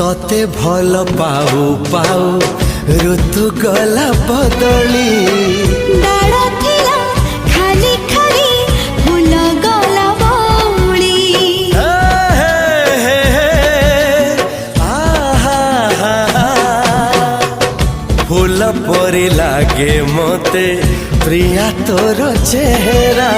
तते भल पाऊ पाऊ ऋतु गला बदली डाळ थिला खाली खाली फूल गला बौली फूल परी लागे मते प्रिया तोर चेहरा